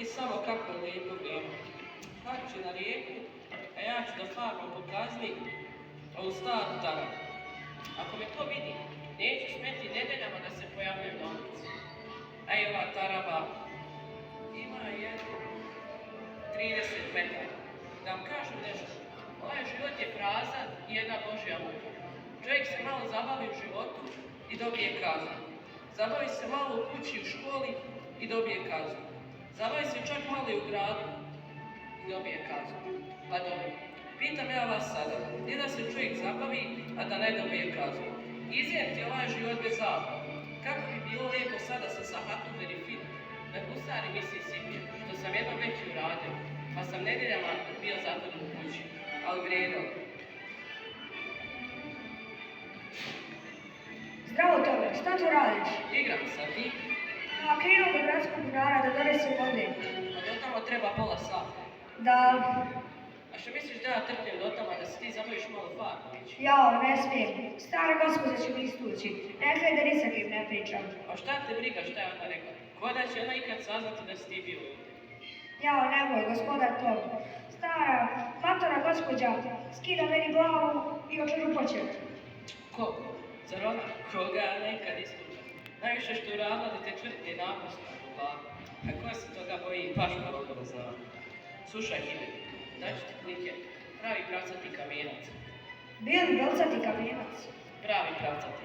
Vidi samo kako je lijepo vrijeme. Hači na rijeku, a ja ću da farmom pokazni ovu staru tarabu. Ako me to vidi, neću smeti nedeljama da se pojavljam na ulici. A i ova taraba ima jednu 30 metara. Da vam kažem nešto, ovaj život je prazan i jedna Božja muka. Čovjek se malo zabavi u životu i dobije kaznu. Zabavi se malo u kući, u školi i dobije kaznu. Zabavi se čak malo i u gradu i dobije kaznu. Pa dobro, pitam ja vas sada, gdje da se čovjek zabavi, a da ne dobije kaznu? Izvijenti ovaj život bez zabave. Kako bi bilo lijepo sada sa Sahatom Verifit, na Husari Mississippi, što sam jednom već uradio, pa sam nedeljama bio zatvoren u kući, ali vrijedno. Zdravo Tome, šta tu radiš? Igram sa ti, A krenuo do gradskog bunara da donesim vode. a do tamo treba pola sata. Da, A što misliš da ja trpljem do tamo da se ti zabaviš malo farmu ići? jao, ne smijem. Stara gospođa će mi istući. Rekla je da ni sa kim ne pričam. A šta te briga šta je ona rekla? Ko da će ona ikad saznati da si ti bio ovdje? Jao, nemoj, gospodar Tom. Stara, matora gospođa, skida meni glavu i očerupaće. Ko? Zar ona? Koga ja nekad istučam? Najviše što je uradila da te čvrti naprosto. Pa, a ko se toga boji? Baš malo da zna. Slušaj, Hine, daću ti klike. Pravi pravcati kamenac. Bili belcati kamenac. Pravi pravcati.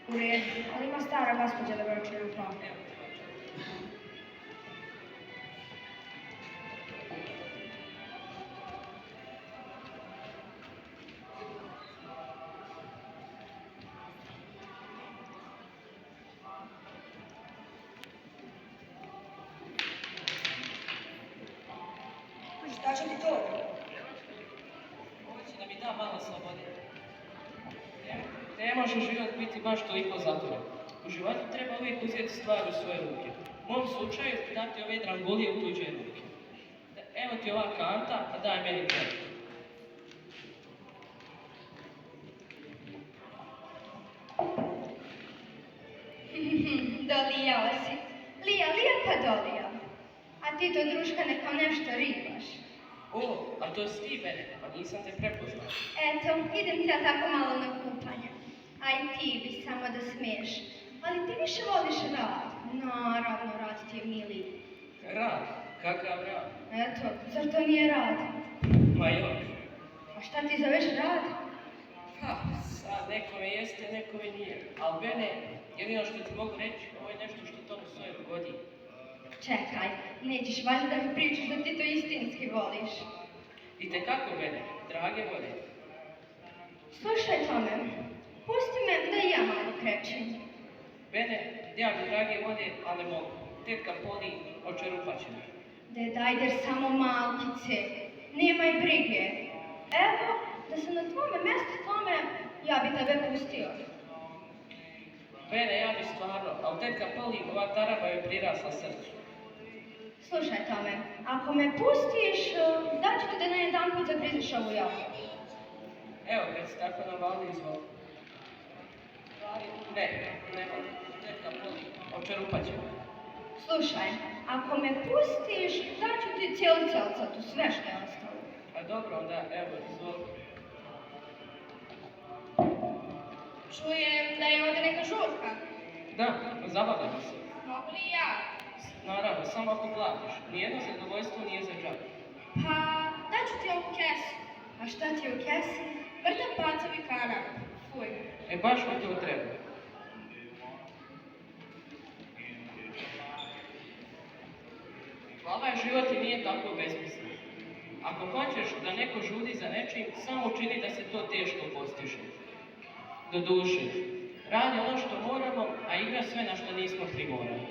U redu, ali ima stara gospođa da me očerupa. Evo te hoću. Šta će ti to? Hoće da mi da malo slobode. Ne može život biti baš toliko zatvoren. U životu treba uvijek uzeti stvari u svoje ruke. U mom slučaju dati ove drangulije u tuđe ruke. Evo ti ova kanta, a daj meni to. Dolijao si. Lija, pa dolija. A ti to, druška, neko nešto ribaš. O, a to si ti mene, pa nisam te prepoznao. Eto, idem ti ja tako malo na kupanje. Aj ti bi samo da smiješ. Ali ti više voliš rad. Naravno, rad ti je miliji. Rad? Kakav rad? Eto, zar to nije rad? Ma joj. A šta ti zoveš rad? Ha, sad nekome jeste, nekome nije. Ali mene, jedino što ti mogu reći, ovo je nešto što tomu svoje godi. Čekaj, nećeš valjda da mi pričaš da ti to istinski voliš. I tekako mene, drage vode. Slušaj, Tome, pusti me da i ja malo krečim. Mene, ja bi drage vode, ali ne mogu. Tetka Poli očerupat će me. Dajder samo malkice, nemaj brige. Evo, da sam na tvome mjestu, Tome, ja bi tebe pustio. Mene, ja bi stvarno, ali tetka Poli, ova taraba je prirasla srcu. Slušaj, Tome, ako me pustiš, daću ti da na jedan put zagriziš ovu jabu. Evo, kad si tako navalni izvoli. Ne mogu. Tetka Poli očerupat će me. Slušaj, ako me pustiš, daću ti cijelu celcatu, sve što je ostalo. A dobro, onda, evo, izvoli. Čujem da je ovdje neka žurka. Da, zabavljamo se. Mogu li ja? Naravno, samo ako platiš. Nijedno zadovoljstvo nije za džabe. Pa, daću ti ovu kesu. A šta ti je u kesi? Vrta pacovi kana. Fuj. E, baš mi to treba. Ovaj život i nije tako besmislen. Ako hoćeš da neko žudi za nečim, samo učini da se to teško postiže. Do duše, radi ono što moramo, a igra sve na što nismo primorani.